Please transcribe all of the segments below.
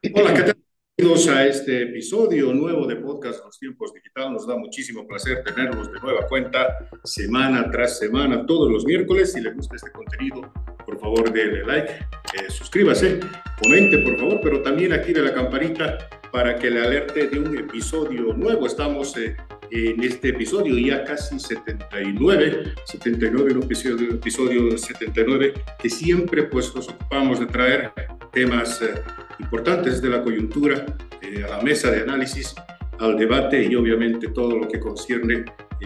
Hola, ¿qué tal? Bienvenidos a este episodio nuevo de Podcast Los Tiempos Digital. Nos da muchísimo placer tenerlos de nueva cuenta, semana tras semana, todos los miércoles. Si les gusta este contenido, por favor, denle like, suscríbase, comente, por favor, pero también active la campanita para que le alerte de un episodio nuevo. Estamos en este episodio ya casi 79, un episodio 79, que siempre pues nos ocupamos de traer temas importantes de la coyuntura a la mesa de análisis, al debate y obviamente todo lo que concierne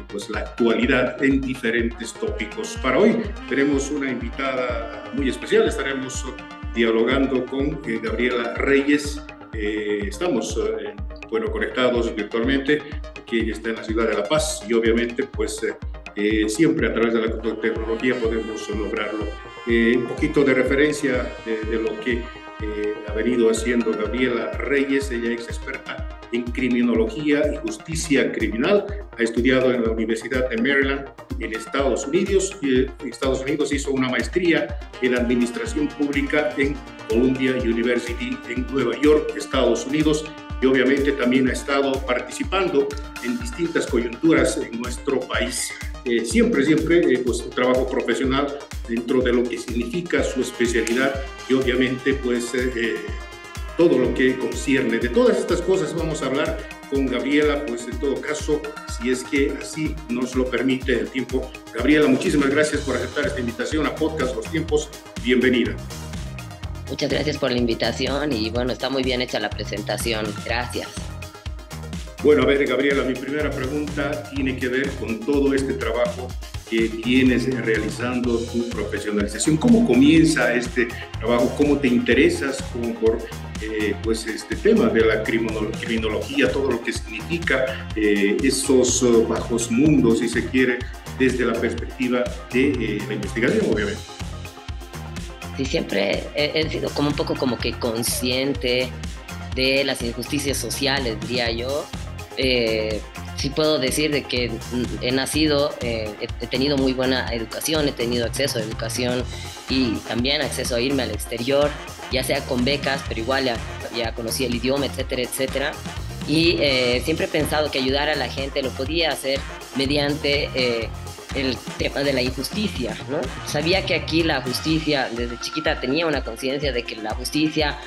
pues la actualidad en diferentes tópicos. Para hoy tenemos una invitada muy especial, estaremos dialogando con Gabriela Reyes. Estamos bueno, conectados virtualmente, que ella está en la ciudad de La Paz y obviamente pues siempre a través de la tecnología podemos lograrlo. Un poquito de referencia de lo que ha venido haciendo Gabriela Reyes. Ella es experta en criminología y justicia criminal. Ha estudiado en la Universidad de Maryland en Estados Unidos. Hizo una maestría en administración pública en Columbia University en Nueva York, Estados Unidos. Y obviamente también ha estado participando en distintas coyunturas en nuestro país. Siempre, pues un trabajo profesional dentro de lo que significa su especialidad y obviamente pues todo lo que concierne. De todas estas cosas vamos a hablar con Gabriela, pues en todo caso, si es que así nos lo permite el tiempo. Gabriela, muchísimas gracias por aceptar esta invitación a Podcast Los Tiempos. Bienvenida. Muchas gracias por la invitación y bueno, está muy bien hecha la presentación. Gracias. Bueno, a ver, Gabriela, mi primera pregunta tiene que ver con todo este trabajo que vienes realizando, tu profesionalización. ¿Cómo comienza este trabajo? ¿Cómo te interesas por pues este tema de la criminología, todo lo que significa esos bajos mundos, si se quiere, desde la perspectiva de la investigación, obviamente? Sí, siempre he sido como un poco como que consciente de las injusticias sociales, diría yo. Sí puedo decir de que he nacido, he tenido muy buena educación, he tenido acceso a educación y también acceso a irme al exterior, ya sea con becas, pero igual ya conocí el idioma, etcétera, etcétera. Y siempre he pensado que ayudar a la gente lo podía hacer mediante el tema de la injusticia, ¿no? Sabía que aquí la justicia, desde chiquita tenía una conciencia de que la justicia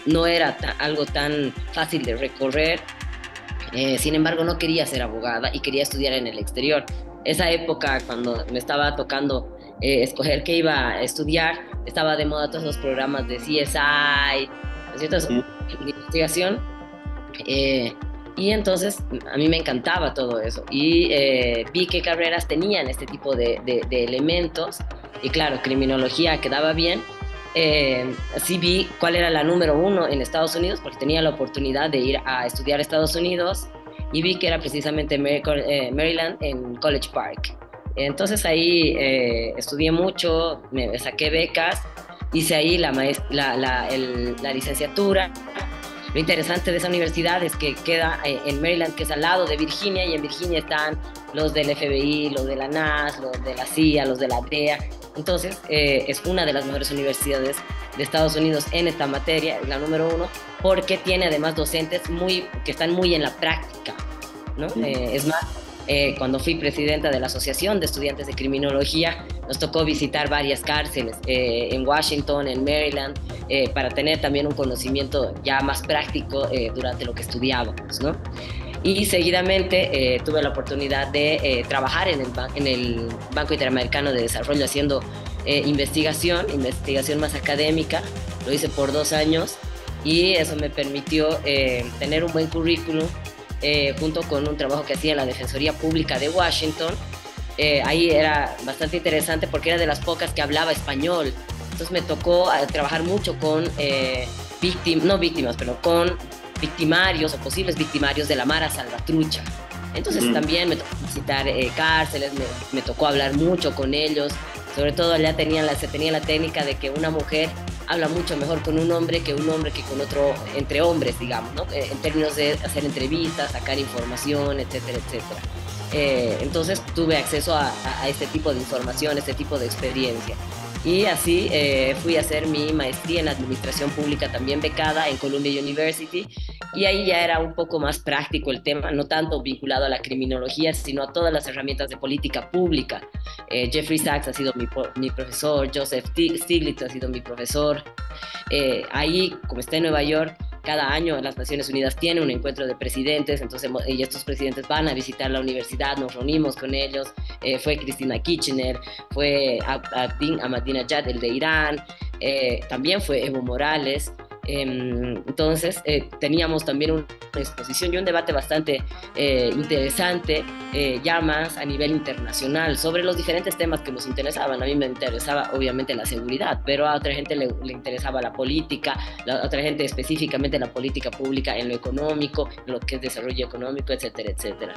no era algo tan fácil de recorrer. Sin embargo, no quería ser abogada y quería estudiar en el exterior. Esa época, cuando me estaba tocando escoger qué iba a estudiar, estaba de moda todos los programas de CSI, ¿no es cierto? De investigación. Y entonces a mí me encantaba todo eso. Y vi qué carreras tenían este tipo de elementos. Y claro, criminología quedaba bien. Sí vi cuál era la número uno en Estados Unidos, porque tenía la oportunidad de ir a estudiar a Estados Unidos, y vi que era precisamente Maryland en College Park. Entonces ahí estudié mucho, me saqué becas, hice ahí la licenciatura. Lo interesante de esa universidad es que queda en Maryland, que es al lado de Virginia, y en Virginia están los del FBI, los de la NAS, los de la CIA, los de la DEA. Entonces, es una de las mejores universidades de Estados Unidos en esta materia, es la número uno, porque tiene además docentes que están muy en la práctica, ¿no? Es más, cuando fui presidenta de la Asociación de Estudiantes de Criminología, nos tocó visitar varias cárceles en Washington, en Maryland, para tener también un conocimiento ya más práctico durante lo que estudiábamos, ¿no? Y seguidamente tuve la oportunidad de trabajar en el Banco Interamericano de Desarrollo haciendo investigación más académica. Lo hice por 2 años y eso me permitió tener un buen currículum junto con un trabajo que hacía en la Defensoría Pública de Washington. Ahí era bastante interesante porque era de las pocas que hablaba español. Entonces me tocó trabajar mucho con con victimarios o posibles victimarios de la Mara Salvatrucha. Entonces también me tocó visitar cárceles, me tocó hablar mucho con ellos. Sobre todo allá se tenía la técnica de que una mujer habla mucho mejor con un hombre que con otro, entre hombres, digamos, ¿no? En términos de hacer entrevistas, sacar información, etcétera, etcétera. Entonces tuve acceso a este tipo de información, este tipo de experiencia. Y así fui a hacer mi maestría en Administración Pública, también becada en Columbia University, y ahí ya era un poco más práctico el tema, no tanto vinculado a la criminología, sino a todas las herramientas de política pública. Jeffrey Sachs ha sido mi profesor, Joseph Stiglitz ha sido mi profesor. Ahí, como está en Nueva York, cada año las Naciones Unidas tienen un encuentro de presidentes, entonces y estos presidentes van a visitar la universidad, nos reunimos con ellos. Fue Cristina Kirchner, fue Ahmadinejad, el de Irán, también fue Evo Morales. Entonces teníamos también una exposición y un debate bastante interesante, ya más a nivel internacional, sobre los diferentes temas que nos interesaban. A mí me interesaba obviamente la seguridad, pero a otra gente le interesaba la política, a otra gente específicamente la política pública en lo económico, en lo que es desarrollo económico, etcétera, etcétera.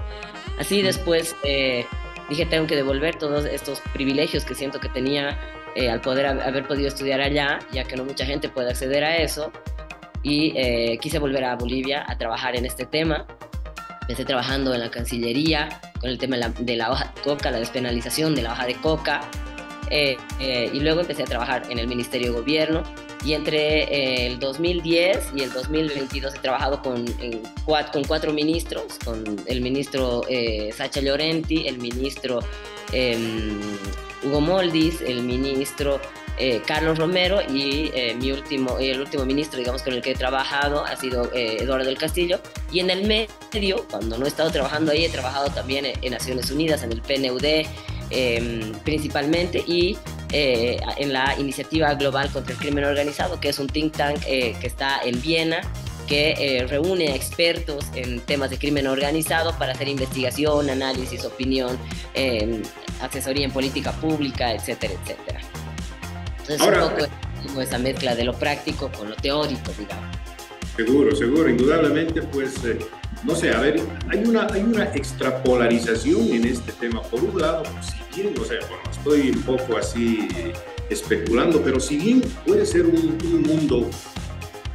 Así después dije, tengo que devolver todos estos privilegios que siento que tenía al poder haber podido estudiar allá, ya que no mucha gente puede acceder a eso, y quise volver a Bolivia a trabajar en este tema. Empecé trabajando en la Cancillería con el tema de la hoja de coca, la despenalización de la hoja de coca, y luego empecé a trabajar en el Ministerio de Gobierno, y entre el 2010 y el 2022 he trabajado con 4 ministros, con el ministro Sacha Llorenti, el ministro Hugo Moldis, el ministro Carlos Romero, y el último ministro, digamos, con el que he trabajado ha sido Eduardo del Castillo. Y en el medio, cuando no he estado trabajando ahí, he trabajado también en Naciones Unidas, en el PNUD principalmente, y en la Iniciativa Global contra el Crimen Organizado, que es un think tank que está en Viena, que reúne a expertos en temas de crimen organizado para hacer investigación, análisis, opinión, asesoría en política pública, etcétera, etcétera. Entonces, ahora, un poco como esa mezcla de lo práctico con lo teórico, digamos. Seguro, indudablemente, pues, no sé, a ver, hay una extrapolarización en este tema. Por un lado, si bien, o sea, bueno, estoy un poco así especulando, pero si bien puede ser un mundo,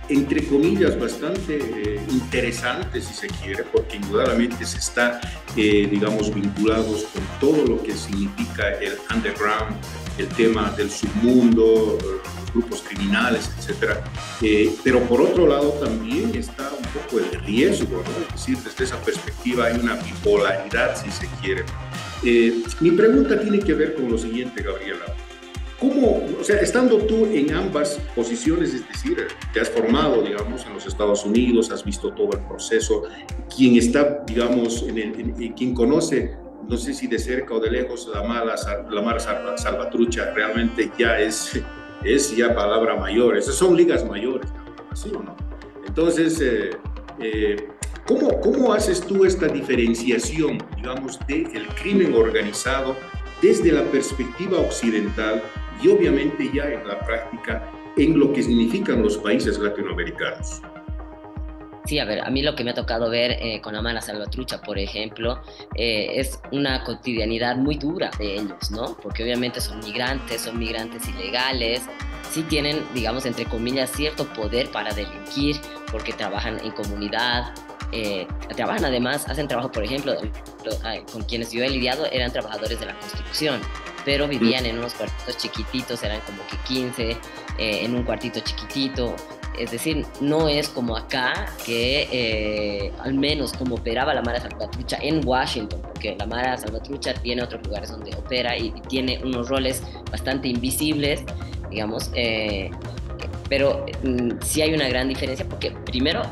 entre comillas, bastante interesante, si se quiere, porque indudablemente se está, digamos, vinculados con todo lo que significa el underground, el tema del submundo, los grupos criminales, etcétera. Pero por otro lado también está un poco el riesgo, ¿no? Es decir, desde esa perspectiva hay una bipolaridad, si se quiere. Mi pregunta tiene que ver con lo siguiente, Gabriela. ¿Cómo, o sea, estando tú en ambas posiciones, es decir, te has formado, digamos, en los Estados Unidos, has visto todo el proceso, quien está, digamos, quien conoce, no sé si de cerca o de lejos, la Mara Salvatrucha, realmente ya es ya palabra mayor, esas son ligas mayores, ¿sí o no? Entonces, ¿cómo haces tú esta diferenciación, digamos, del crimen organizado desde la perspectiva occidental y obviamente ya en la práctica en lo que significan los países latinoamericanos? Sí, a ver, a mí lo que me ha tocado ver con la Mara Salvatrucha, por ejemplo, es una cotidianidad muy dura de ellos, ¿no? Porque obviamente son migrantes ilegales, sí tienen, digamos, entre comillas, cierto poder para delinquir, porque trabajan en comunidad, trabajan además, hacen trabajo, por ejemplo, con quienes yo he lidiado eran trabajadores de la construcción, pero vivían en unos cuartitos chiquititos, eran como que 15 en un cuartito chiquitito. Es decir, no es como acá, que al menos como operaba la Mara Salvatrucha en Washington, porque la Mara Salvatrucha tiene otros lugares donde opera y tiene unos roles bastante invisibles, digamos, pero sí hay una gran diferencia, porque primero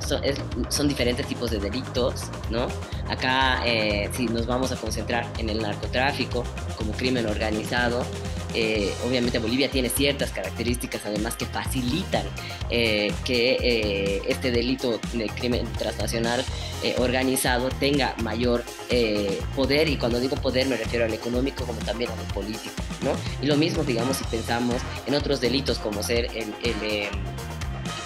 son diferentes tipos de delitos, ¿no? Acá, si nos vamos a concentrar en el narcotráfico como crimen organizado, obviamente Bolivia tiene ciertas características además que facilitan que este delito de crimen transnacional organizado tenga mayor poder, y cuando digo poder me refiero al económico como también al político, ¿no? Y lo mismo, digamos, si pensamos en otros delitos como ser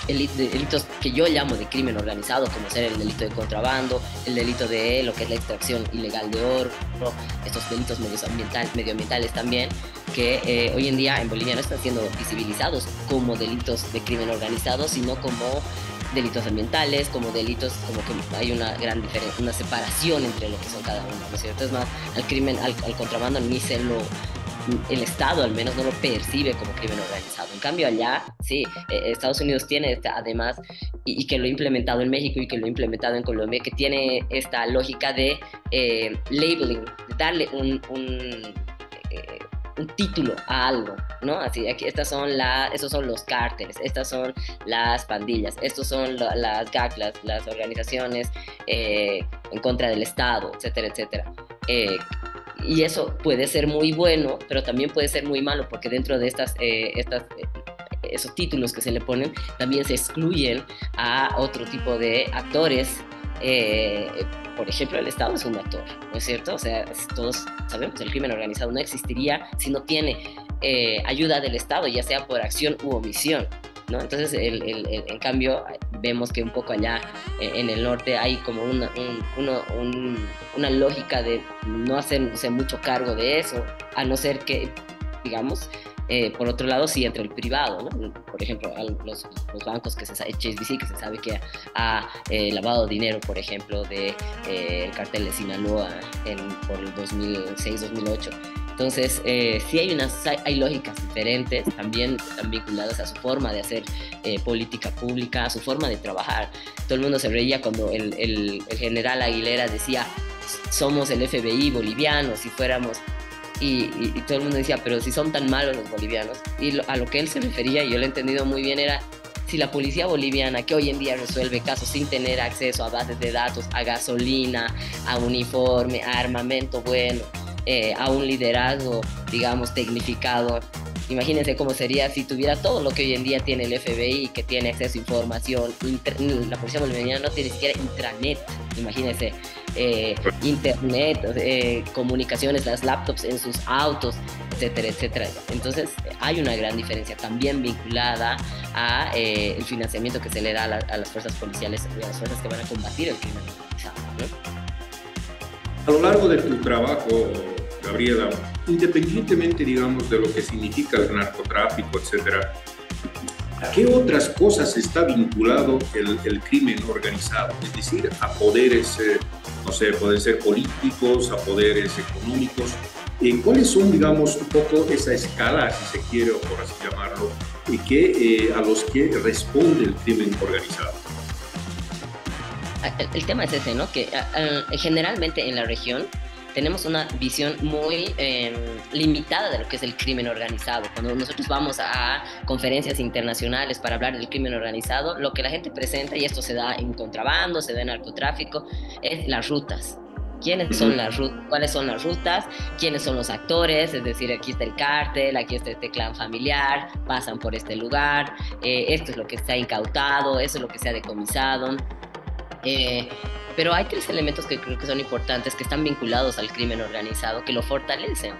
delitos que yo llamo de crimen organizado, como ser el delito de contrabando, el delito de lo que es la extracción ilegal de oro, estos delitos medioambientales también, que hoy en día en Bolivia no están siendo visibilizados como delitos de crimen organizado, sino como delitos ambientales, como delitos, como que hay una gran diferencia, una separación entre lo que son cada uno, ¿no es cierto? Es más, al contrabando ni se lo el Estado al menos no lo percibe como crimen organizado. En cambio allá, sí, Estados Unidos tiene además, y que lo ha implementado en México y que lo ha implementado en Colombia, que tiene esta lógica de labeling, de darle un título a algo, ¿no? Así, aquí estos son los cárteles, estas son las pandillas, estos son las GAC, las organizaciones en contra del Estado, etcétera, etcétera. Y eso puede ser muy bueno, pero también puede ser muy malo, porque dentro de esos títulos que se le ponen, también se excluyen a otro tipo de actores. Por ejemplo, el Estado es un actor, ¿no es cierto? O sea, todos sabemos, el crimen organizado no existiría si no tiene ayuda del Estado, ya sea por acción u omisión, ¿no? Entonces, en cambio, vemos que un poco allá en el norte hay como una lógica de no hacerse mucho cargo de eso, a no ser que, digamos, por otro lado, sí, entre el privado, ¿no? Por ejemplo, los bancos que se sabe, HSBC, que se sabe que ha lavado dinero, por ejemplo, el cartel de Sinaloa por el 2006-2008. Entonces, sí hay lógicas diferentes, también están vinculadas a su forma de hacer política pública, a su forma de trabajar. Todo el mundo se reía cuando el general Aguilera decía, somos el FBI boliviano, si fuéramos... Y todo el mundo decía, pero si son tan malos los bolivianos. Y a lo que él se refería, y yo lo he entendido muy bien, era si la policía boliviana, que hoy en día resuelve casos sin tener acceso a bases de datos, a gasolina, a uniforme, a armamento bueno, a un liderazgo, digamos, tecnificado. Imagínense cómo sería si tuviera todo lo que hoy en día tiene el FBI, que tiene acceso a información. La policía boliviana no tiene ni siquiera intranet, imagínense. Internet, comunicaciones, las laptops en sus autos, etcétera, etcétera. Entonces hay una gran diferencia también vinculada a el financiamiento que se le da a las fuerzas policiales y a las fuerzas que van a combatir el crimen organizado, ¿no? A lo largo de tu trabajo, Gabriela, independientemente, digamos, de lo que significa el narcotráfico, etcétera, ¿a qué otras cosas está vinculado el crimen organizado? Es decir, a poderes, no sé, pueden ser políticos, a poderes económicos. ¿Cuáles son, digamos, un poco esa escala, si se quiere, o por así llamarlo, a los que responde el crimen organizado? El tema es ese, ¿no? Que generalmente en la región tenemos una visión muy limitada de lo que es el crimen organizado. Cuando nosotros vamos a conferencias internacionales para hablar del crimen organizado, lo que la gente presenta, y esto se da en contrabando, se da en narcotráfico, es las rutas. ¿Quiénes son las rutas? ¿Cuáles son las rutas? ¿Quiénes son los actores? Es decir, aquí está el cártel, aquí está este clan familiar, pasan por este lugar, esto es lo que está incautado, eso es lo que se ha decomisado. Pero hay tres elementos que creo que son importantes, que están vinculados al crimen organizado, que lo fortalecen.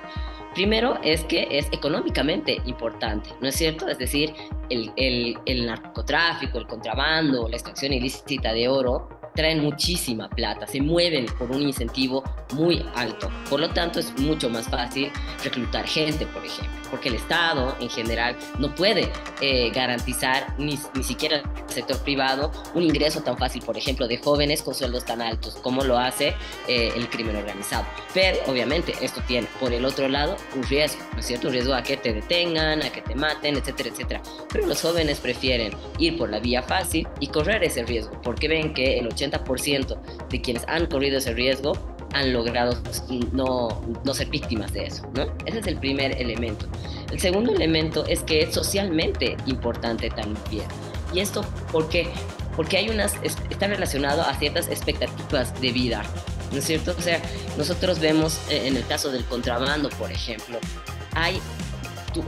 Primero es que es económicamente importante, ¿no es cierto? Es decir, el narcotráfico, el contrabando, la extracción ilícita de oro traen muchísima plata, se mueven por un incentivo muy alto. Por lo tanto, es mucho más fácil reclutar gente, por ejemplo, porque el Estado en general no puede garantizar ni siquiera al sector privado un ingreso tan fácil, por ejemplo, de jóvenes con sueldos tan altos como lo hace el crimen organizado. Pero obviamente esto tiene, por el otro lado, un riesgo, ¿no es cierto? Un riesgo a que te detengan, a que te maten, etcétera, etcétera. Pero los jóvenes prefieren ir por la vía fácil y correr ese riesgo, porque ven que el 80% de quienes han corrido ese riesgo han logrado no ser víctimas de eso, ¿no? Ese es el primer elemento. El segundo elemento es que es socialmente importante también. ¿Y esto por qué? Porque está relacionado a ciertas expectativas de vida, ¿no es cierto? O sea, nosotros vemos en el caso del contrabando, por ejemplo,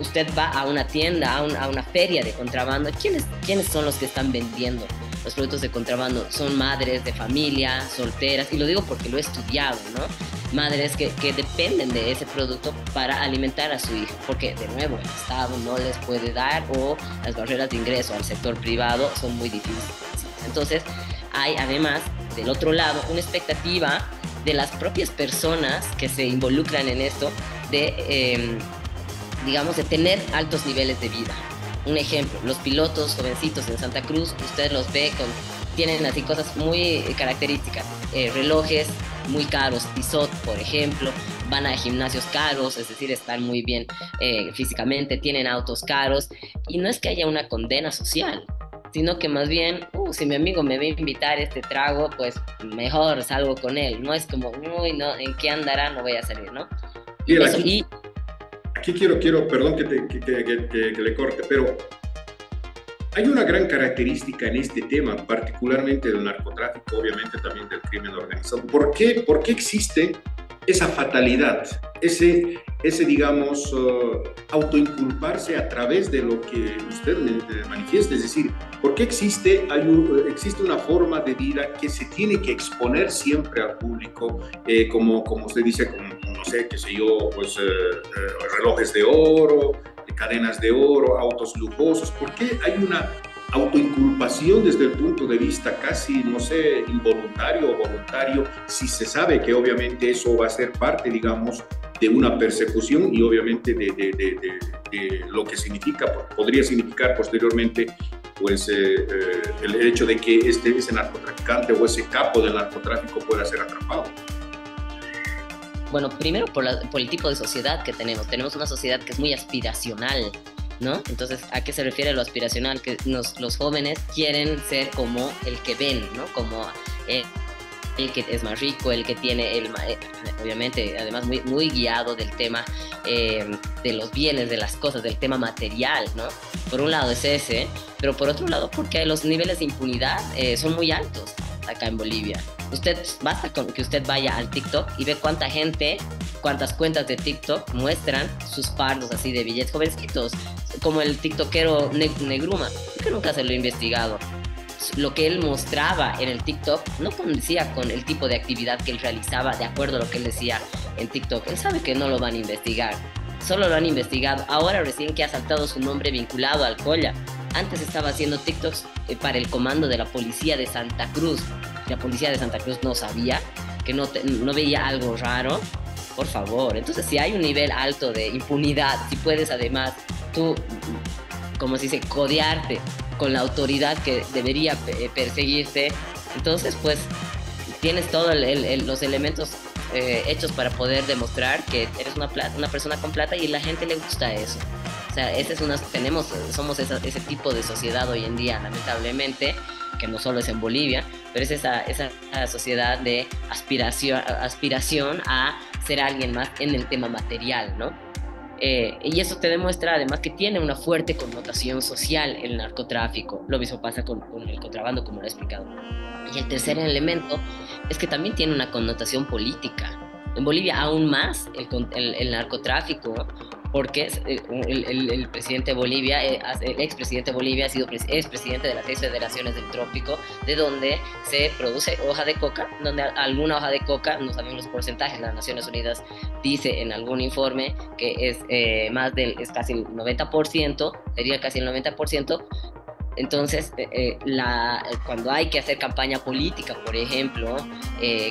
usted va a una tienda, a una feria de contrabando. ¿Quiénes son los que están vendiendo los productos de contrabando? Son madres de familia, solteras, y lo digo porque lo he estudiado, ¿no? Madres que dependen de ese producto para alimentar a su hijo, porque de nuevo el Estado no les puede dar, o las barreras de ingreso al sector privado son muy difíciles. Entonces hay además del otro lado una expectativa de las propias personas que se involucran en esto digamos, de tener altos niveles de vida. Un ejemplo, los pilotos jovencitos en Santa Cruz, usted los ve tienen así cosas muy características, relojes muy caros, Tissot, por ejemplo, van a gimnasios caros, es decir, están muy bien físicamente, tienen autos caros, y no es que haya una condena social, sino que más bien, si mi amigo me va a invitar este trago, pues mejor salgo con él. No es como, uy, no, ¿en qué andará? No voy a salir, ¿no? Bien, Y eso, y aquí quiero, perdón que le corte, pero hay una gran característica en este tema, particularmente del narcotráfico, obviamente también del crimen organizado. ¿Por qué existe esa fatalidad, ese digamos, autoinculparse a través de lo que usted manifiesta? Es decir, ¿por qué existe una forma de vida que se tiene que exponer siempre al público, como usted dice, como, no sé, qué sé yo, pues relojes de oro, cadenas de oro, autos lujosos? ¿Por qué hay una autoinculpación desde el punto de vista casi, no sé, involuntario o voluntario, si se sabe que obviamente eso va a ser parte, digamos, de una persecución y obviamente de lo que podría significar posteriormente, pues el hecho de que ese narcotraficante o ese capo del narcotráfico pueda ser atrapado? bueno, primero por el tipo de sociedad que tenemos. Tenemos una sociedad que es muy aspiracional, ¿no? Entonces, ¿a qué se refiere lo aspiracional? Que los jóvenes quieren ser como el que ven, ¿no? Como el que es más rico, el que tiene, obviamente, además muy guiado del tema de los bienes, de las cosas, del tema material, ¿no? Por un lado es ese, pero por otro lado porque los niveles de impunidad son muy altos acá en Bolivia. Basta con que usted vaya al TikTok y ve cuántas cuentas de TikTok muestran sus pardos así de billetes jovencitos, como el tiktokero Negruma, que nunca se lo he investigado. Lo que él mostraba en el TikTok no coincide con el tipo de actividad que él realizaba de acuerdo a lo que él decía en TikTok. Él sabe que no lo van a investigar, solo lo han investigado ahora recién que ha saltado su nombre vinculado al Colla. Antes estaba haciendo TikToks para el comando de la policía de Santa Cruz. La policía de Santa Cruz no sabía, que no veía algo raro. Por favor, entonces si hay un nivel alto de impunidad, si puedes además tú, como se dice, codearte con la autoridad que debería perseguirte, entonces pues tienes todos los elementos hechos para poder demostrar que eres una persona con plata y a la gente le gusta eso. O sea, somos ese tipo de sociedad hoy en día, lamentablemente, que no solo es en Bolivia, pero es esa sociedad de aspiración a ser alguien más en el tema material, ¿no? Y eso te demuestra además que tiene una fuerte connotación social el narcotráfico. Lo mismo pasa con el contrabando, como lo he explicado. Y el tercer elemento es que también tiene una connotación política. En Bolivia aún más el narcotráfico, porque el presidente de Bolivia, el expresidente de Bolivia es presidente de las 6 federaciones del trópico, de donde se produce hoja de coca, donde alguna hoja de coca, no sabemos los porcentajes, las Naciones Unidas dice en algún informe que es casi el 90%, sería casi el 90%. Entonces, cuando hay que hacer campaña política, por ejemplo,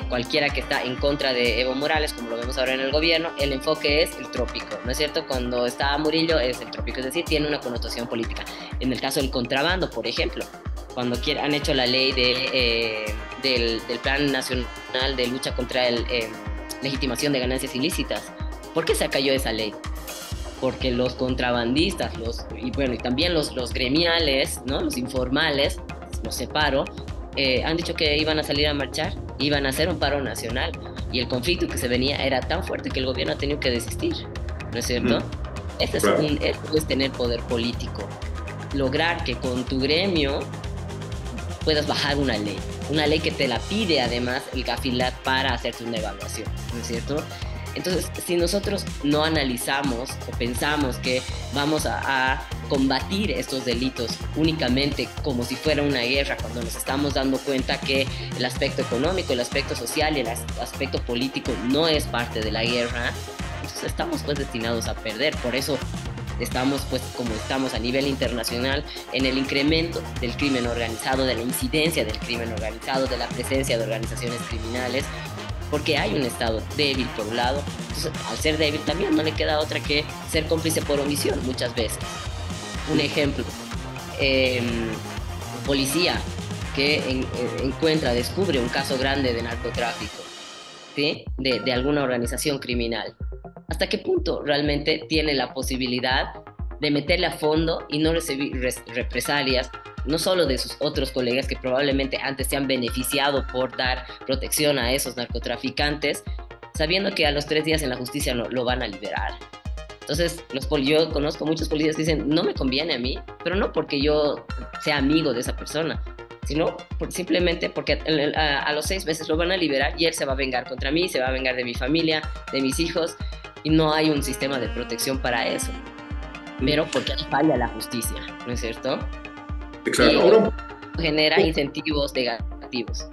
cualquiera que está en contra de Evo Morales, como lo vemos ahora en el gobierno, el enfoque es el trópico, ¿no es cierto? Cuando está Murillo es el trópico, es decir, tiene una connotación política. En el caso del contrabando, por ejemplo, cuando han hecho la ley del Plan Nacional de Lucha contra la legitimación de ganancias ilícitas, ¿por qué se cayó esa ley? Porque los contrabandistas y también los gremiales, ¿no? Los informales, los separo, han dicho que iban a salir a marchar, iban a hacer un paro nacional, y el conflicto que se venía era tan fuerte que el gobierno ha tenido que desistir, ¿no es cierto? Esto es tener poder político, lograr que con tu gremio puedas bajar una ley que te la pide además el Gafilat para hacerte una evaluación, ¿no es cierto? Entonces, si nosotros no analizamos o pensamos que vamos a combatir estos delitos únicamente como si fuera una guerra, cuando nos estamos dando cuenta que el aspecto económico, el aspecto social y el aspecto político no es parte de la guerra, entonces estamos pues destinados a perder. Por eso estamos pues como estamos a nivel internacional en el incremento del crimen organizado, de la incidencia del crimen organizado, de la presencia de organizaciones criminales, porque hay un Estado débil por un lado. Entonces, al ser débil también no le queda otra que ser cómplice por omisión muchas veces. Un ejemplo, policía que descubre un caso grande de narcotráfico ¿sí? De alguna organización criminal. ¿Hasta qué punto realmente tiene la posibilidad de meterle a fondo y no recibir represalias, no solo de sus otros colegas que probablemente antes se han beneficiado por dar protección a esos narcotraficantes, sabiendo que a los 3 días en la justicia lo van a liberar? Entonces, yo conozco muchos policías que dicen, no me conviene a mí, pero no porque yo sea amigo de esa persona, sino simplemente porque a los 6 meses lo van a liberar y él se va a vengar contra mí, se va a vengar de mi familia, de mis hijos, y no hay un sistema de protección para eso. Pero porque falla la justicia, ¿no es cierto? Exacto. Y ahora genera incentivos negativos.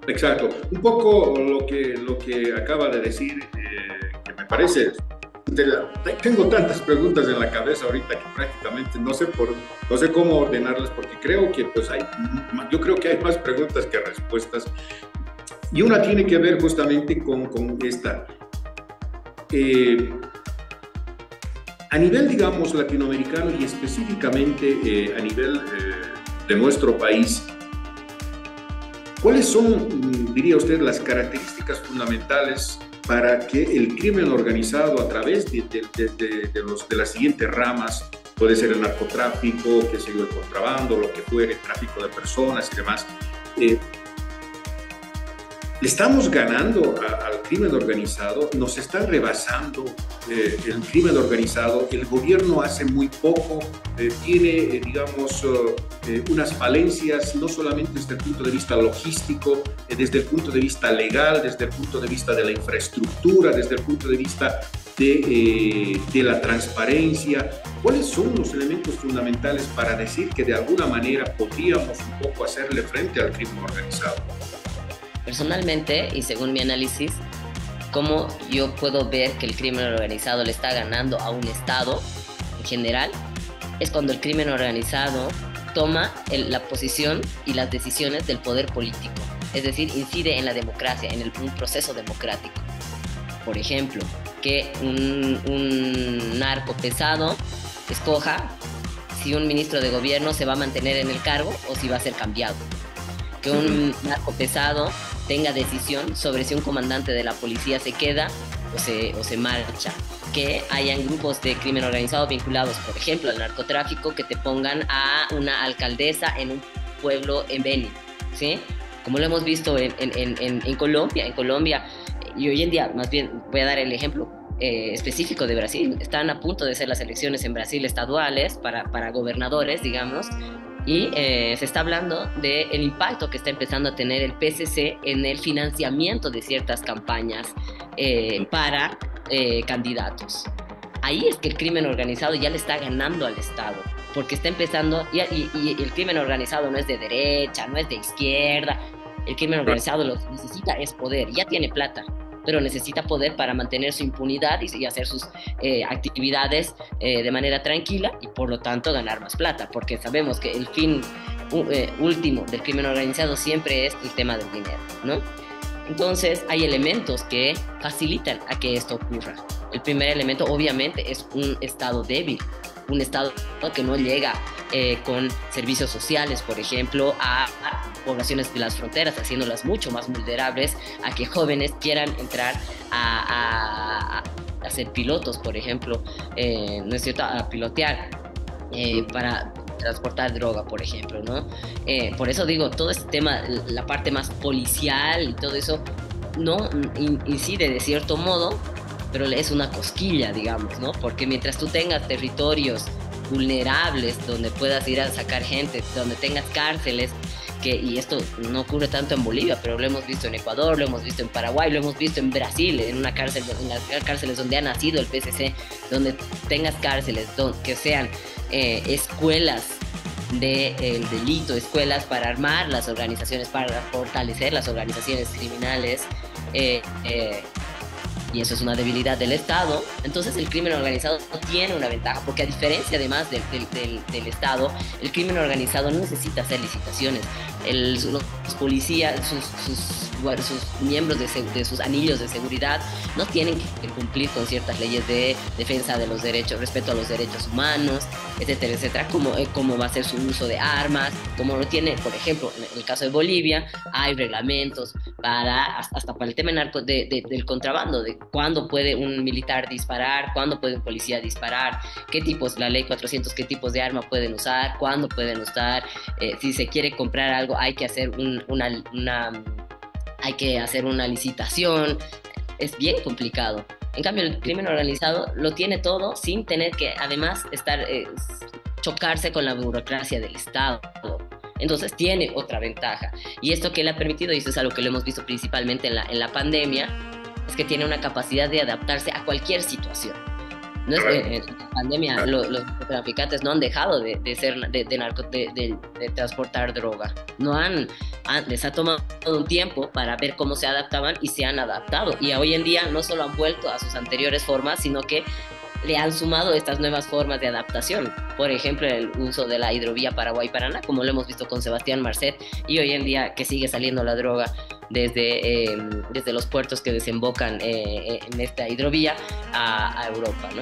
Exacto. Un poco lo que acaba de decir, que me parece... Tengo tantas preguntas en la cabeza ahorita que prácticamente no sé cómo ordenarlas, porque creo que yo creo que hay más preguntas que respuestas. Y una tiene que ver justamente con esta. A nivel, digamos, latinoamericano y específicamente a nivel de nuestro país, ¿cuáles son, diría usted, las características fundamentales para que el crimen organizado, a través de las siguientes ramas, puede ser el narcotráfico, que sigue el contrabando, lo que fuere, tráfico de personas y demás, le estamos ganando al crimen organizado, nos está rebasando el crimen organizado, el gobierno hace muy poco, tiene, digamos, unas falencias, no solamente desde el punto de vista logístico, desde el punto de vista legal, desde el punto de vista de la infraestructura, desde el punto de vista de la transparencia. ¿Cuáles son los elementos fundamentales para decir que de alguna manera podríamos un poco hacerle frente al crimen organizado? Personalmente, y según mi análisis, cómo yo puedo ver que el crimen organizado le está ganando a un Estado en general, es cuando el crimen organizado toma la posición y las decisiones del poder político, es decir, incide en la democracia, en un proceso democrático. Por ejemplo, que un narco pesado escoja si un ministro de gobierno se va a mantener en el cargo o si va a ser cambiado. Que un narco pesado tenga decisión sobre si un comandante de la policía se queda o se marcha. Que hayan grupos de crimen organizado vinculados, por ejemplo, al narcotráfico, que te pongan a una alcaldesa en un pueblo en Beni, ¿sí? Como lo hemos visto en Colombia. En Colombia, y hoy en día, más bien, voy a dar el ejemplo específico de Brasil. Están a punto de ser las elecciones en Brasil estaduales para gobernadores, digamos, y se está hablando del impacto que está empezando a tener el PCC en el financiamiento de ciertas campañas para candidatos. Ahí es que el crimen organizado ya le está ganando al Estado, porque está empezando, y el crimen organizado no es de derecha, no es de izquierda. El crimen organizado lo que necesita es poder, ya tiene plata, pero necesita poder para mantener su impunidad y hacer sus actividades de manera tranquila, y por lo tanto ganar más plata, porque sabemos que el fin último del crimen organizado siempre es el tema del dinero, ¿no? Entonces hay elementos que facilitan a que esto ocurra. El primer elemento obviamente es un Estado débil, un Estado que no llega con servicios sociales, por ejemplo, a poblaciones de las fronteras, haciéndolas mucho más vulnerables a que jóvenes quieran entrar a ser pilotos, por ejemplo, ¿no es cierto?, a pilotear para transportar droga, por ejemplo, ¿no? Por eso digo, todo este tema, la parte más policial y todo eso, no incide de cierto modo, pero es una cosquilla, digamos, ¿no? Porque mientras tú tengas territorios vulnerables donde puedas ir a sacar gente, donde tengas cárceles, y esto no ocurre tanto en Bolivia, pero lo hemos visto en Ecuador, lo hemos visto en Paraguay, lo hemos visto en Brasil, en las cárceles donde ha nacido el PCC, donde tengas cárceles que sean escuelas del delito, escuelas para armar las organizaciones, para fortalecer las organizaciones criminales, y eso es una debilidad del Estado. Entonces el crimen organizado no tiene una ventaja, porque a diferencia además del Estado, el crimen organizado no necesita hacer licitaciones. Los policías, sus sus miembros de sus anillos de seguridad no tienen que cumplir con ciertas leyes de defensa de los derechos, respeto a los derechos humanos, etcétera, etcétera, cómo va a ser su uso de armas, como lo tiene, por ejemplo, en el caso de Bolivia, hay reglamentos hasta para el tema del contrabando, de cuándo puede un militar disparar, cuándo puede un policía disparar, qué tipos, la ley 400, qué tipos de arma pueden usar, cuándo pueden usar, si se quiere comprar algo hay que hacer hay que hacer una licitación, es bien complicado. En cambio, el crimen organizado lo tiene todo sin tener que además chocarse con la burocracia del Estado. Entonces tiene otra ventaja. Y esto que le ha permitido, y esto es algo que lo hemos visto principalmente en la pandemia, es que tiene una capacidad de adaptarse a cualquier situación. No es que en la pandemia los narcotraficantes no han dejado de transportar droga. Les ha tomado un tiempo para ver cómo se adaptaban y se han adaptado. Y hoy en día no solo han vuelto a sus anteriores formas, sino que le han sumado estas nuevas formas de adaptación. Por ejemplo, el uso de la hidrovía Paraguay-Paraná, como lo hemos visto con Sebastián Marcet, y hoy en día que sigue saliendo la droga desde los puertos que desembocan en esta hidrovía a Europa, ¿no?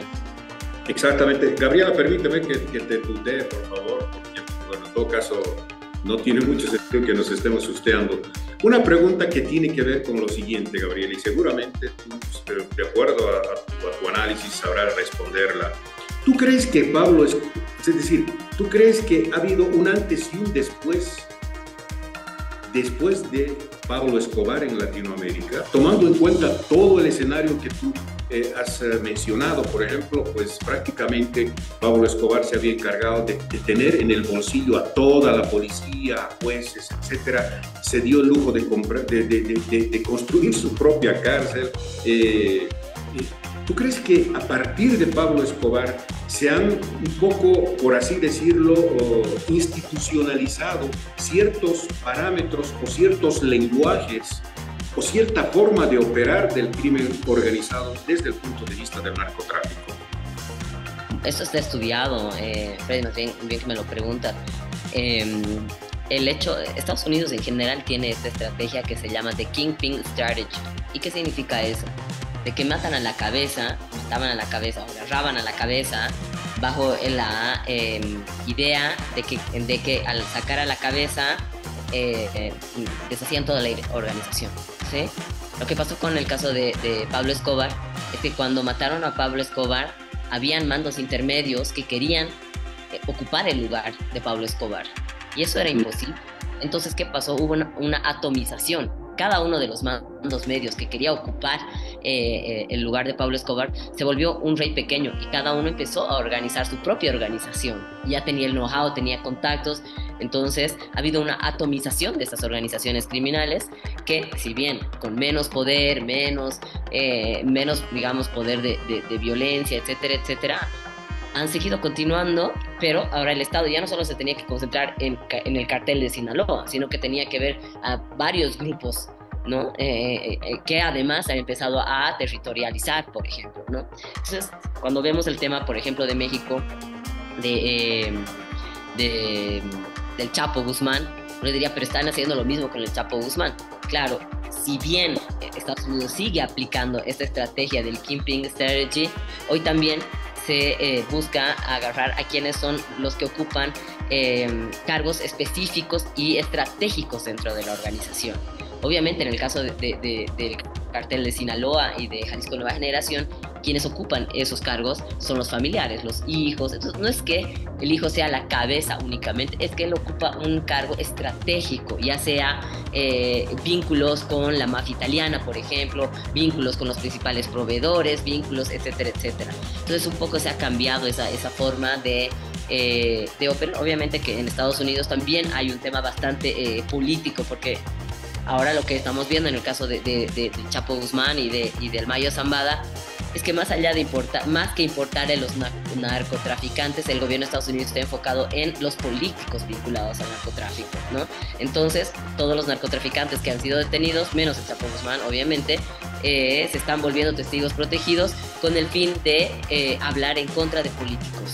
Exactamente. Gabriela, permíteme que te tutee, por favor, porque bueno, en todo caso no tiene mucho sentido que nos estemos susteando. Una pregunta que tiene que ver con lo siguiente, Gabriela, y seguramente tú, de acuerdo a tu análisis, sabrás responderla. ¿Tú crees que tú crees que ha habido un antes y un después de Pablo Escobar en Latinoamérica, tomando en cuenta todo el escenario que tú has mencionado? Por ejemplo, pues prácticamente Pablo Escobar se había encargado de tener en el bolsillo a toda la policía, a jueces, etcétera. Se dio el lujo de construir su propia cárcel. ¿Tú crees que a partir de Pablo Escobar se han un poco, por así decirlo, institucionalizado ciertos parámetros o ciertos lenguajes o cierta forma de operar del crimen organizado desde el punto de vista del narcotráfico? Esto está estudiado, Freddy, más bien que me lo preguntas. Estados Unidos en general tiene esta estrategia que se llama The Kingpin Strategy. ¿Y qué significa eso? De que mataban a la cabeza o agarraban a la cabeza bajo la idea de que al sacar a la cabeza deshacían toda la organización, ¿sí? Lo que pasó con el caso de Pablo Escobar es que cuando mataron a Pablo Escobar habían mandos intermedios que querían ocupar el lugar de Pablo Escobar y eso era imposible. Entonces, ¿qué pasó? Hubo una atomización. Cada uno de los mandos medios que quería ocupar el lugar de Pablo Escobar se volvió un rey pequeño y cada uno empezó a organizar su propia organización. Ya tenía el know-how, tenía contactos, entonces ha habido una atomización de estas organizaciones criminales que, si bien con menos poder, menos digamos, poder de violencia, etcétera, etcétera, han seguido continuando, pero ahora el Estado ya no solo se tenía que concentrar en el cartel de Sinaloa, sino que tenía que ver a varios grupos, ¿no? Que además han empezado a territorializar, por ejemplo, ¿no? Entonces, cuando vemos el tema, por ejemplo, de México, del Chapo Guzmán, uno diría, pero están haciendo lo mismo con el Chapo Guzmán. Claro, si bien Estados Unidos sigue aplicando esta estrategia del Kingpin Strategy, hoy también se busca agarrar a quienes son los que ocupan cargos específicos y estratégicos dentro de la organización. Obviamente, en el caso del cartel de Sinaloa y de Jalisco Nueva Generación, quienes ocupan esos cargos son los familiares, los hijos. Entonces, no es que el hijo sea la cabeza únicamente, es que él ocupa un cargo estratégico, ya sea vínculos con la mafia italiana, por ejemplo, vínculos con los principales proveedores, vínculos, etcétera, etcétera. Entonces, un poco se ha cambiado esa forma de operar. Obviamente que en Estados Unidos también hay un tema bastante político, porque ahora lo que estamos viendo en el caso de Chapo Guzmán y del Mayo Zambada es que más allá de importar a los narcotraficantes, el gobierno de Estados Unidos está enfocado en los políticos vinculados al narcotráfico, ¿no? Entonces, todos los narcotraficantes que han sido detenidos, menos el Chapo Guzmán, obviamente, se están volviendo testigos protegidos con el fin de hablar en contra de políticos,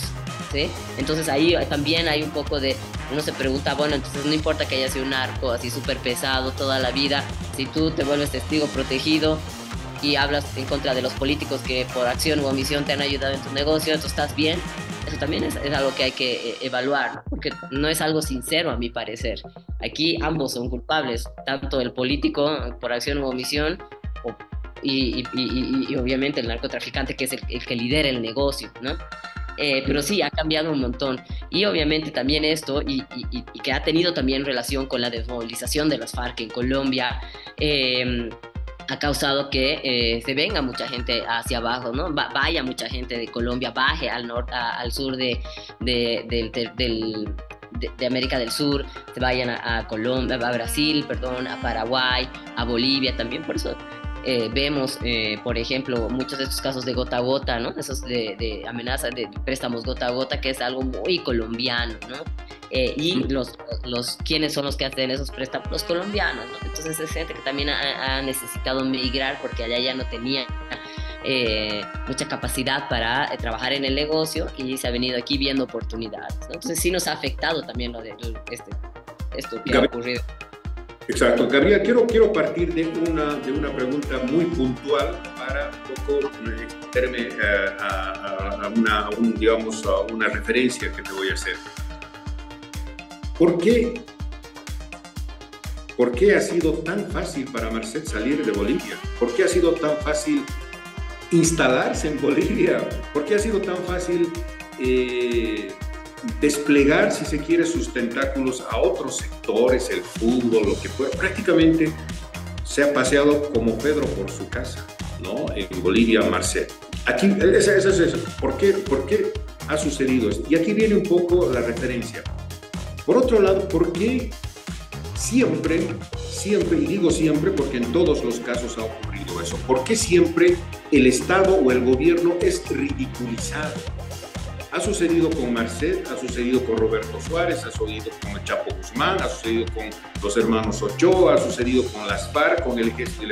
¿sí? Entonces ahí también hay un poco de uno se pregunta, bueno, entonces no importa que haya sido un narco así súper pesado toda la vida, si tú te vuelves testigo protegido y hablas en contra de los políticos que por acción u omisión te han ayudado en tu negocio, ¿tú estás bien? Eso también es algo que hay que evaluar, ¿no? Porque no es algo sincero a mi parecer. Aquí ambos son culpables, tanto el político por acción u omisión o, y obviamente el narcotraficante que es el que lidera el negocio, ¿no? Pero sí, ha cambiado un montón. Y obviamente también esto, y que ha tenido también relación con la desmovilización de las FARC en Colombia, ha causado que se venga mucha gente hacia abajo, ¿no? Vaya mucha gente de Colombia, baje al norte, al sur de América del Sur, se vayan a Colombia, a Brasil, perdón, a Paraguay, a Bolivia también. Por eso vemos, por ejemplo, muchos de estos casos de gota a gota, ¿no? Esos de amenazas de préstamos gota a gota, que es algo muy colombiano, ¿no? Y ¿quiénes son los que hacen esos préstamos? Los colombianos, ¿no? Entonces es gente que también ha necesitado migrar porque allá ya no tenía mucha capacidad para trabajar en el negocio y se ha venido aquí viendo oportunidades, ¿no? Entonces sí nos ha afectado también esto que ha ocurrido. Exacto, Gabriel, quiero partir de una pregunta muy puntual para un poco meterme a una referencia que te voy a hacer. ¿Por qué ha sido tan fácil para Marcet salir de Bolivia? ¿Por qué ha sido tan fácil instalarse en Bolivia? ¿Por qué ha sido tan fácil desplegar, si se quiere, sus tentáculos a otros sectores, el fútbol, lo que fuera? Prácticamente se ha paseado como Pedro por su casa, ¿no? En Bolivia, Marcet. Aquí, ¿Por qué ha sucedido esto? Y aquí viene un poco la referencia. Por otro lado, ¿por qué siempre, y digo siempre porque en todos los casos ha ocurrido eso, por qué siempre el Estado o el gobierno es ridiculizado? Ha sucedido con Marcet, ha sucedido con Roberto Suárez, ha sucedido con el Chapo Guzmán, ha sucedido con los hermanos Ochoa, ha sucedido con las FARC, con el Ejército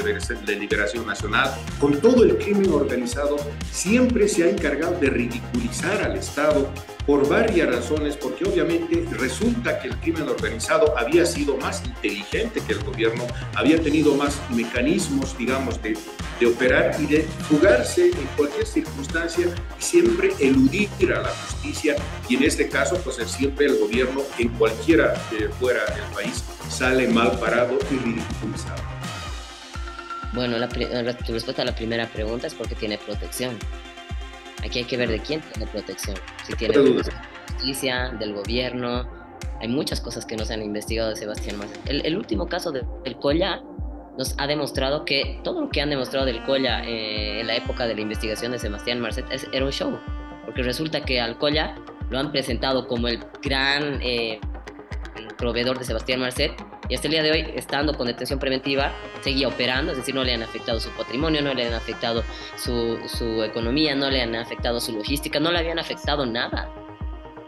de Liberación Nacional, con todo el crimen organizado. Siempre se ha encargado de ridiculizar al Estado por varias razones, porque obviamente resulta que el crimen organizado había sido más inteligente que el gobierno, había tenido más mecanismos, digamos, de operar y de fugarse en cualquier circunstancia y siempre eludir a la justicia, y en este caso, pues siempre el gobierno, en cualquiera que fuera el país, sale mal parado y ridiculizado. Bueno, tu respuesta a la primera pregunta es porque tiene protección. Aquí hay que ver de quién tiene protección. Si tiene protección de la justicia, del gobierno. Hay muchas cosas que no se han investigado de Sebastián Marcet. El último caso del Colla nos ha demostrado que todo lo que han demostrado del Colla en la época de la investigación de Sebastián Marcet era un show. Porque resulta que al Colla lo han presentado como el gran proveedor de Sebastián Marcet, y hasta el día de hoy, estando con detención preventiva, seguía operando, es decir, no le han afectado su patrimonio, no le han afectado su economía, no le han afectado su logística, no le habían afectado nada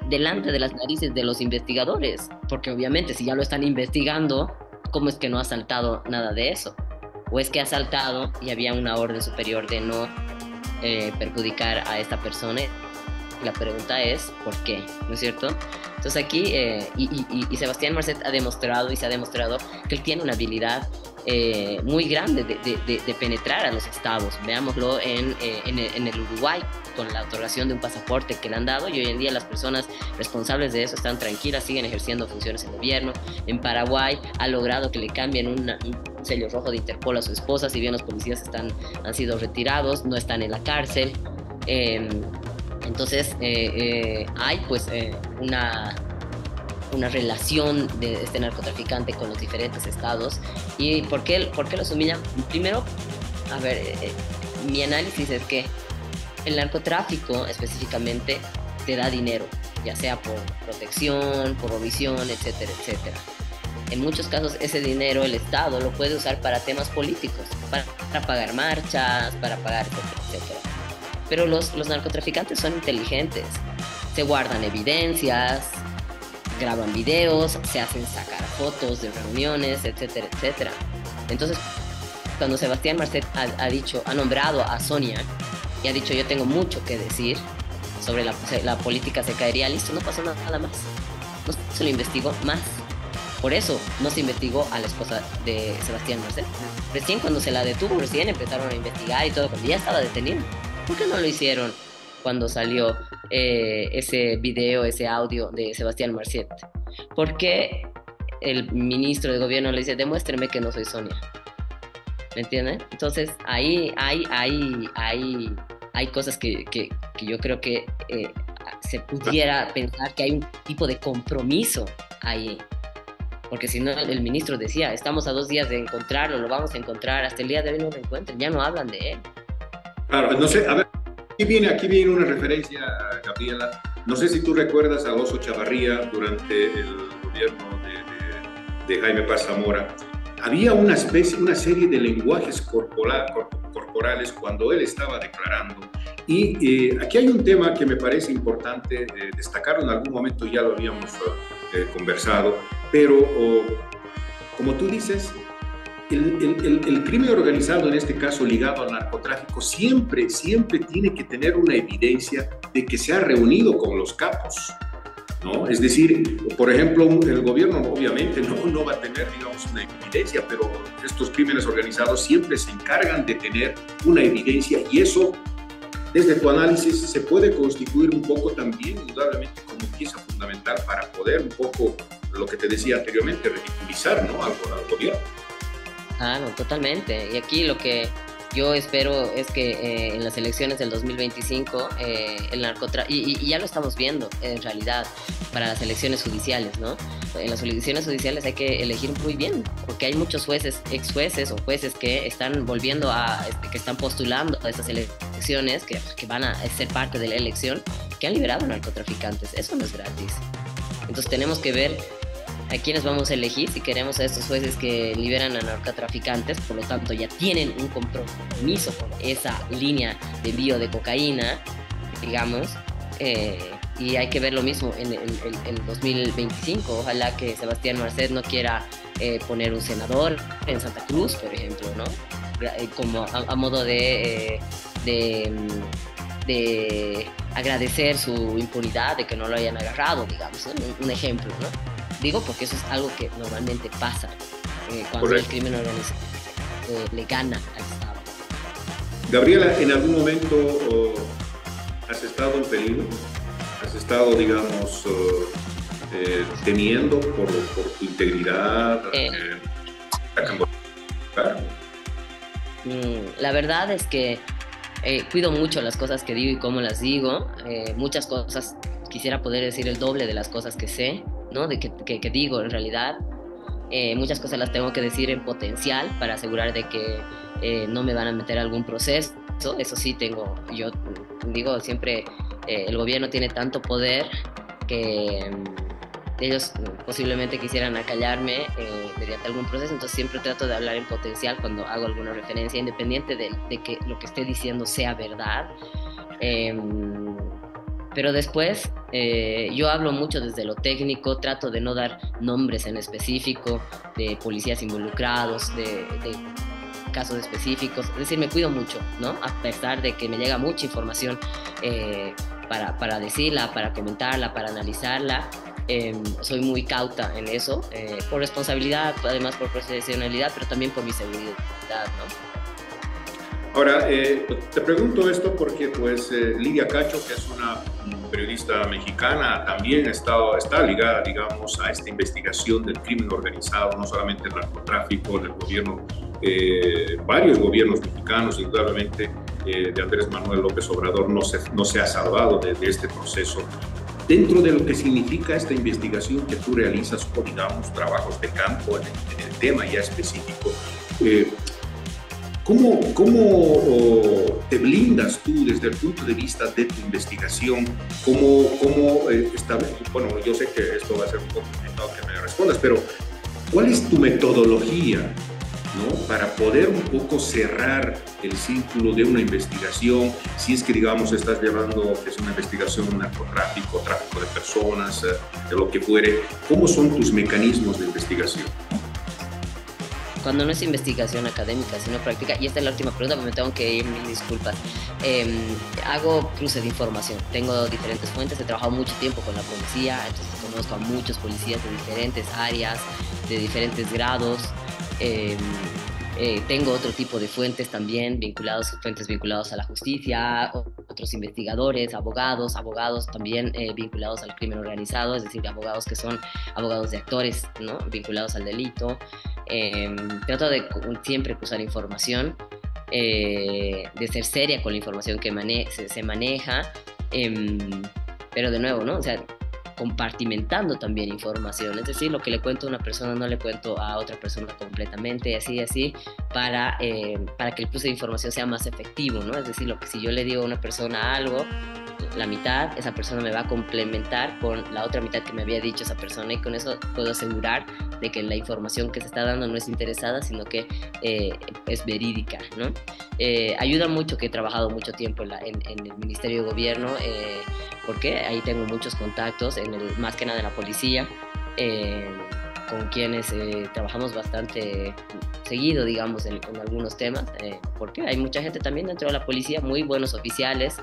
delante de las narices de los investigadores, porque obviamente si ya lo están investigando, ¿cómo es que no ha saltado nada de eso? ¿O es que ha saltado y había una orden superior de no perjudicar a esta persona? La pregunta es, ¿por qué? ¿No es cierto? Entonces aquí, y Sebastián Marcet ha demostrado y se ha demostrado que él tiene una habilidad muy grande de penetrar a los estados. Veámoslo en el Uruguay, con la otorgación de un pasaporte que le han dado, y hoy en día las personas responsables de eso están tranquilas, siguen ejerciendo funciones en gobierno. En Paraguay ha logrado que le cambien un sello rojo de Interpol a su esposa, si bien los policías han sido retirados, no están en la cárcel. Entonces hay pues una relación de este narcotraficante con los diferentes estados. ¿Y por qué los humillan? Primero, a ver, mi análisis es que el narcotráfico específicamente te da dinero, ya sea por protección, por omisión, etcétera, etcétera. En muchos casos ese dinero el Estado lo puede usar para temas políticos, para pagar marchas, para pagar, etcétera, etcétera. Pero los narcotraficantes son inteligentes, se guardan evidencias, graban videos, se hacen sacar fotos de reuniones, etcétera, etcétera. Entonces, cuando Sebastián Marcet ha nombrado a Sonia y ha dicho yo tengo mucho que decir sobre la política, se caería, listo, no pasó nada más. no se lo investigó más. Por eso no se investigó a la esposa de Sebastián Marcet. Recién cuando se la detuvo, recién empezaron a investigar y todo, cuando ya estaba detenida. ¿Por qué no lo hicieron cuando salió ese video, ese audio de Sebastián Marcet? ¿Por qué el ministro de gobierno le dice, demuéstreme que no soy Sonia? ¿Me entienden? Entonces, ahí hay cosas que yo creo que se pudiera pensar que hay un tipo de compromiso ahí. Porque si no, el ministro decía, estamos a 2 días de encontrarlo, lo vamos a encontrar, hasta el día de hoy no lo encuentran, ya no hablan de él. Claro, no sé, a ver, aquí viene una referencia, Gabriela. No sé si tú recuerdas a Oso Chavarría durante el gobierno de Jaime Paz Zamora. Había una serie de lenguajes corporales cuando él estaba declarando. Y aquí hay un tema que me parece importante destacarlo, en algún momento ya lo habíamos conversado, pero como tú dices, el crimen organizado, en este caso ligado al narcotráfico, siempre tiene que tener una evidencia de que se ha reunido con los capos, ¿no? Es decir, por ejemplo, el gobierno obviamente no va a tener, digamos, una evidencia, pero estos crímenes organizados siempre se encargan de tener una evidencia, y eso, desde tu análisis, se puede constituir un poco también, indudablemente, como pieza fundamental para poder un poco, lo que te decía anteriormente, ridiculizar, ¿no?, al gobierno. Ah, no, totalmente. Y aquí lo que yo espero es que en las elecciones del 2025 el narcotráfico, y ya lo estamos viendo en realidad para las elecciones judiciales, ¿no? En las elecciones judiciales hay que elegir muy bien, porque hay muchos jueces, ex jueces o jueces que están volviendo que están postulando a esas elecciones, que van a ser parte de la elección, que han liberado narcotraficantes. Eso no es gratis. Entonces tenemos que ver a quiénes vamos a elegir si queremos a estos jueces que liberan a narcotraficantes, por lo tanto ya tienen un compromiso con esa línea de envío de cocaína, digamos, y hay que ver lo mismo en el 2025. Ojalá que Sebastián Marcet no quiera poner un senador en Santa Cruz, por ejemplo, ¿no? Como a modo de agradecer su impunidad, de que no lo hayan agarrado, digamos, ¿no? Un ejemplo, ¿no? Digo porque eso es algo que normalmente pasa cuando el crimen organizado le gana al Estado. Gabriela, ¿en algún momento has estado en peligro? ¿Has estado, digamos, temiendo por tu integridad? La verdad es que cuido mucho las cosas que digo y cómo las digo. Muchas cosas quisiera poder decir el doble de las cosas que sé, ¿no? Que digo en realidad. Muchas cosas las tengo que decir en potencial para asegurar de que no me van a meter a algún proceso. Eso sí yo digo siempre, el gobierno tiene tanto poder que ellos posiblemente quisieran acallarme mediante algún proceso, entonces siempre trato de hablar en potencial cuando hago alguna referencia, independiente de que lo que esté diciendo sea verdad. Pero después yo hablo mucho desde lo técnico, trato de no dar nombres en específico de policías involucrados, de casos específicos, es decir, me cuido mucho, ¿no? A pesar de que me llega mucha información para decirla, para comentarla, para analizarla, soy muy cauta en eso, por responsabilidad, además por profesionalidad, pero también por mi seguridad, ¿no? Ahora, te pregunto esto porque pues Lidia Cacho, que es una periodista mexicana, también está ligada, digamos, a esta investigación del crimen organizado, no solamente el narcotráfico, del gobierno, varios gobiernos mexicanos, indudablemente de Andrés Manuel López Obrador no se ha salvado de este proceso. Dentro de lo que significa esta investigación que tú realizas, o digamos, trabajos de campo en el tema ya específico, ¿cómo te blindas tú desde el punto de vista de tu investigación? Bueno, yo sé que esto va a ser un poco complicado que me respondas, pero ¿cuál es tu metodología, ¿no?, para poder un poco cerrar el círculo de una investigación? Si es que, digamos, estás llevando una investigación, un narcotráfico, tráfico de personas, de lo que fuere, ¿cómo son tus mecanismos de investigación? cuando no es investigación académica, sino práctica, y esta es la última pregunta, pero me tengo que ir, mil disculpas. Hago cruce de información, tengo diferentes fuentes, he trabajado mucho tiempo con la policía, entonces conozco a muchos policías de diferentes áreas, de diferentes grados. Tengo otro tipo de fuentes también, fuentes vinculados a la justicia, otros investigadores, abogados también vinculados al crimen organizado, es decir, abogados que son abogados de actores, ¿no? Vinculados al delito. Trato de siempre usar información, de ser seria con la información que se maneja, pero de nuevo, ¿no? O sea, compartimentando también información, es decir, lo que le cuento a una persona no le cuento a otra persona completamente, así, para que el cruce de información sea más efectivo, ¿no? Es decir, si yo le digo a una persona algo, la mitad, esa persona me va a complementar con la otra mitad que me había dicho esa persona, y con eso puedo asegurar de que la información que se está dando no es interesada, sino que es verídica, ¿no? Ayuda mucho que he trabajado mucho tiempo en el Ministerio de Gobierno, porque ahí tengo muchos contactos, más que nada en la policía, con quienes trabajamos bastante seguido, digamos, en algunos temas, porque hay mucha gente también dentro de la policía, muy buenos oficiales,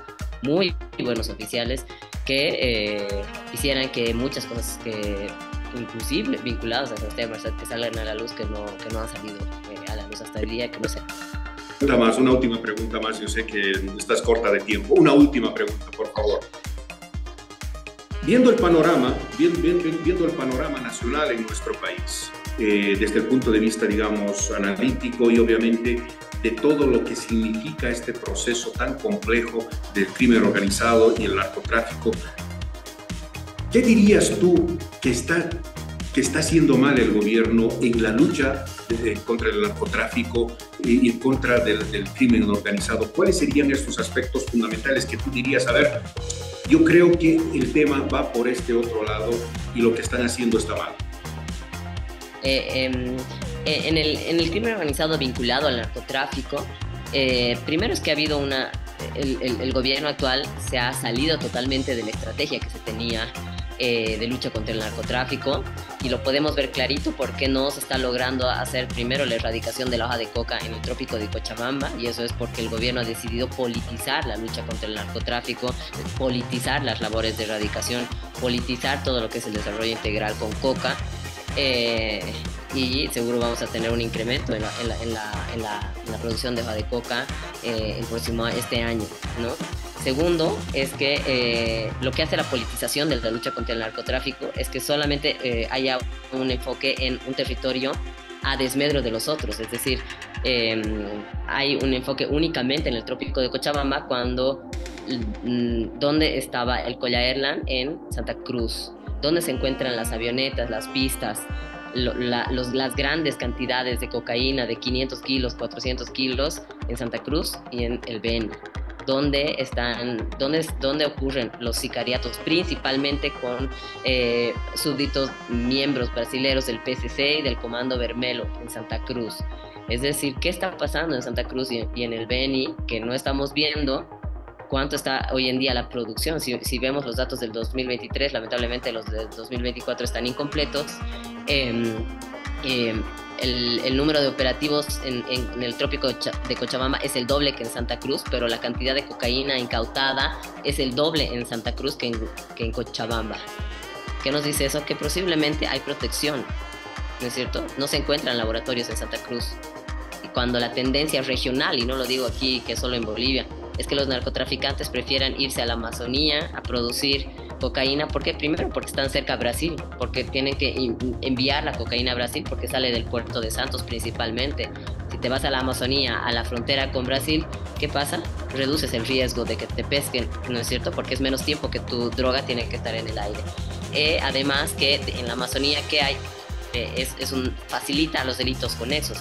que quisieran que muchas cosas que inclusive vinculadas a esos temas que salgan a la luz, que no han salido a la luz hasta el día, que no sé. Una última pregunta más, yo sé que estás corta de tiempo. Una última pregunta, por favor. Viendo el panorama nacional en nuestro país, desde el punto de vista, digamos, analítico y obviamente de todo lo que significa este proceso tan complejo del crimen organizado y el narcotráfico, ¿qué dirías tú que está haciendo mal el gobierno en la lucha contra el narcotráfico y en contra del crimen organizado? ¿Cuáles serían estos aspectos fundamentales que tú dirías, a ver, yo creo que el tema va por este otro lado y lo que están haciendo está mal? En el crimen organizado vinculado al narcotráfico, primero es que ha habido el gobierno actual se ha salido totalmente de la estrategia que se tenía de lucha contra el narcotráfico, y lo podemos ver clarito porque no se está logrando hacer primero la erradicación de la hoja de coca en el trópico de Cochabamba, y eso es porque el gobierno ha decidido politizar la lucha contra el narcotráfico, politizar las labores de erradicación, politizar todo lo que es el desarrollo integral con coca, y seguro vamos a tener un incremento en la producción de hoja de coca este año, ¿no? Segundo, es que lo que hace la politización de la lucha contra el narcotráfico es que solamente haya un enfoque en un territorio a desmedro de los otros, es decir, hay un enfoque únicamente en el trópico de Cochabamba, donde estaba el Colla Airland en Santa Cruz, donde se encuentran las avionetas, las pistas, las grandes cantidades de cocaína de 500 kilos, 400 kilos en Santa Cruz y en el Beni, donde ocurren los sicariatos, principalmente con súbditos miembros brasileños del PCC y del Comando Vermelho en Santa Cruz. Es decir, ¿qué está pasando en Santa Cruz y en el Beni que no estamos viendo? ¿Cuánto está hoy en día la producción? Si vemos los datos del 2023, lamentablemente los del 2024 están incompletos. El número de operativos en el trópico de Cochabamba es el doble que en Santa Cruz, pero la cantidad de cocaína incautada es el doble en Santa Cruz que en Cochabamba. ¿Qué nos dice eso? Que posiblemente hay protección, ¿no es cierto? No se encuentran laboratorios en Santa Cruz. Y cuando la tendencia regional, y no lo digo aquí que solo en Bolivia, es que los narcotraficantes prefieran irse a la Amazonía a producir cocaína. ¿Por qué? Primero porque están cerca a Brasil, porque tienen que enviar la cocaína a Brasil porque sale del puerto de Santos principalmente. Si te vas a la Amazonía, a la frontera con Brasil, ¿qué pasa? Reduces el riesgo de que te pesquen, ¿no es cierto? Porque es menos tiempo que tu droga tiene que estar en el aire. Además que en la Amazonía, ¿qué hay? Facilita los delitos conexos.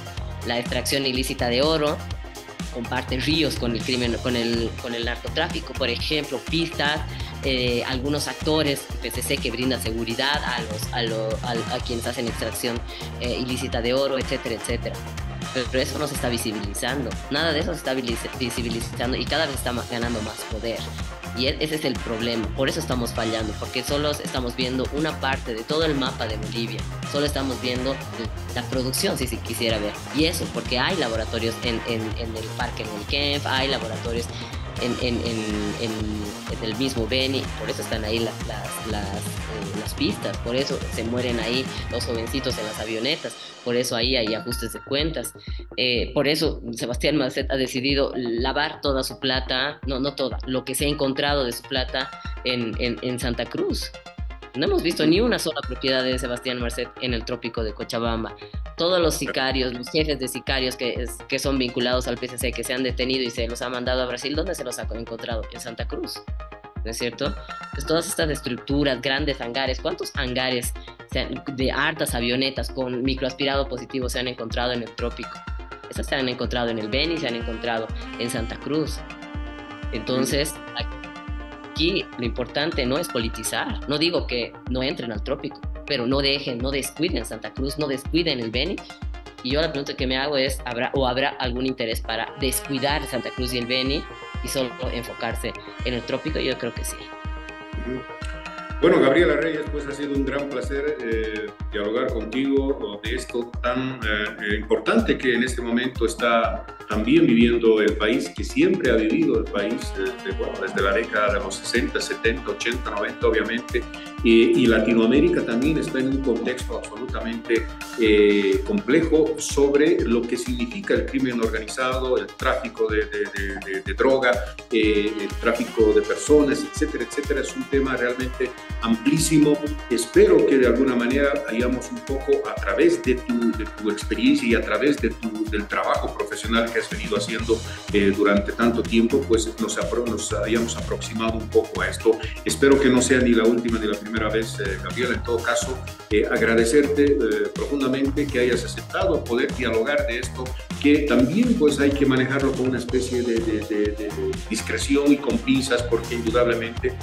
La extracción ilícita de oro, comparten ríos con el crimen, con el narcotráfico, por ejemplo, pistas, algunos actores PCC que brindan seguridad a quienes hacen extracción ilícita de oro, etcétera, etcétera. Pero eso no se está visibilizando, nada de eso se está visibilizando y cada vez está ganando más poder. Y ese es el problema, por eso estamos fallando, porque solo estamos viendo una parte de todo el mapa de Bolivia, solo estamos viendo la producción, si se quisiera ver. Y eso, porque hay laboratorios en el parque, en el Kempf, hay laboratorios en el mismo Beni, por eso están ahí las pistas, por eso se mueren ahí los jovencitos en las avionetas, por eso ahí hay ajustes de cuentas, por eso Sebastián Marcet ha decidido lavar toda su plata, no toda, lo que se ha encontrado de su plata en Santa Cruz. No hemos visto ni una sola propiedad de Sebastián Marcet en el trópico de Cochabamba. Todos los sicarios, los jefes de sicarios que son vinculados al PCC, que se han detenido y se los ha mandado a Brasil, ¿dónde se los ha encontrado? En Santa Cruz, ¿no es cierto? Pues todas estas estructuras, grandes hangares, ¿cuántos hangares de hartas avionetas con microaspirado positivo se han encontrado en el trópico? Esas se han encontrado en el Beni, se han encontrado en Santa Cruz. Entonces, aquí lo importante no es politizar. No digo que no entren al trópico, pero no descuiden Santa Cruz, no descuiden el Beni. Y yo la pregunta que me hago es, ¿habrá algún interés para descuidar Santa Cruz y el Beni y solo enfocarse en el trópico? Yo creo que sí. Bueno, Gabriela Reyes, pues ha sido un gran placer dialogar contigo de esto tan importante que en este momento está también viviendo el país, que siempre ha vivido el país desde la década de los 60, 70, 80, 90, obviamente, y Latinoamérica también está en un contexto absolutamente complejo sobre lo que significa el crimen organizado, el tráfico de droga, el tráfico de personas, etcétera, etcétera. Es un tema realmente amplísimo. Espero que de alguna manera hayamos un poco, a través de tu experiencia y a través del trabajo profesional que has venido haciendo durante tanto tiempo, pues nos hayamos aproximado un poco a esto. Espero que no sea ni la última ni la primera vez, Gabriela. En todo caso, agradecerte profundamente que hayas aceptado poder dialogar de esto, que también pues hay que manejarlo con una especie de discreción y con pinzas, porque indudablemente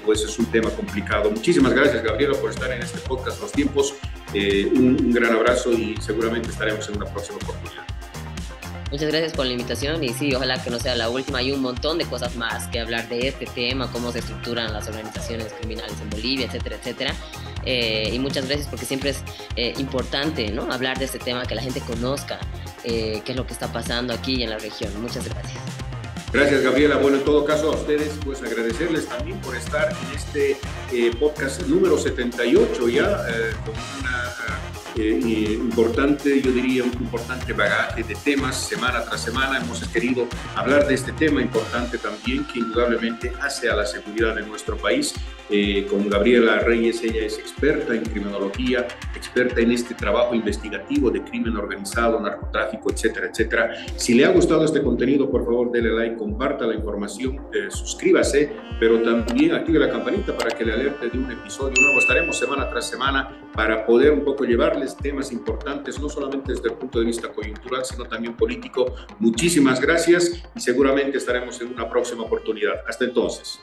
pues es un tema complicado. Muchísimas gracias, Gabriela, por estar en este podcast Los Tiempos. Un gran abrazo y seguramente estaremos en una próxima oportunidad. Muchas gracias por la invitación y sí, ojalá que no sea la última. Hay un montón de cosas más que hablar de este tema, cómo se estructuran las organizaciones criminales en Bolivia, etcétera, etcétera. Y muchas gracias, porque siempre es importante, ¿no?, hablar de este tema, que la gente conozca qué es lo que está pasando aquí y en la región. Muchas gracias. Gracias, Gabriela. Bueno, en todo caso a ustedes, pues agradecerles también por estar en este podcast número 78 ya, con una importante, yo diría, un importante bagaje de temas. Semana tras semana hemos querido hablar de este tema importante también, que indudablemente hace a la seguridad de nuestro país. Con Gabriela Reyes, ella es experta en criminología, experta en este trabajo investigativo de crimen organizado, narcotráfico, etcétera, etcétera. Si le ha gustado este contenido, por favor, dele like, comparta la información, suscríbase, pero también active la campanita para que le alerte de un episodio nuevo. Estaremos semana tras semana para poder un poco llevarles temas importantes, no solamente desde el punto de vista coyuntural, sino también político. Muchísimas gracias y seguramente estaremos en una próxima oportunidad. Hasta entonces.